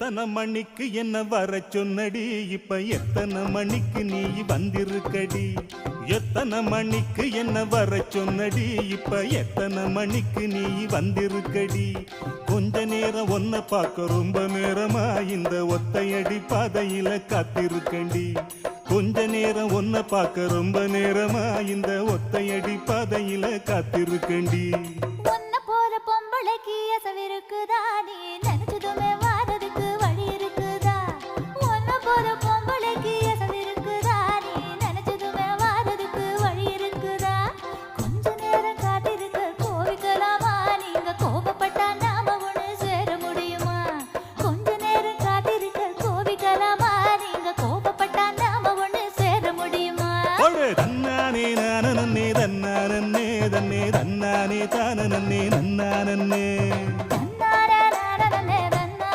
எத்தனை மணிக்கு என்ன வர சொன்னடி இப்ப எத்தனை மணிக்கு நீ வந்திருக்கடி எத்தனை மணிக்கு என்ன வர சொன்னடி இப்ப எத்தனை மணிக்கு நீ வந்திருக்கடி கொஞ்ச நேரம் ஒன்ன பார்க்க ரொம்ப நேரமா இந்த ஒத்தையடி பாதையில காத்திருக்கண்டி கொஞ்ச நேரம் ஒன்ன பார்க்க ரொம்ப நேரமா இந்த ஒத்தையடி பாதையில காத்திருக்கண்டி ஒன்ன போற பொம்பளைக்கு அசவிருக்குதா நீ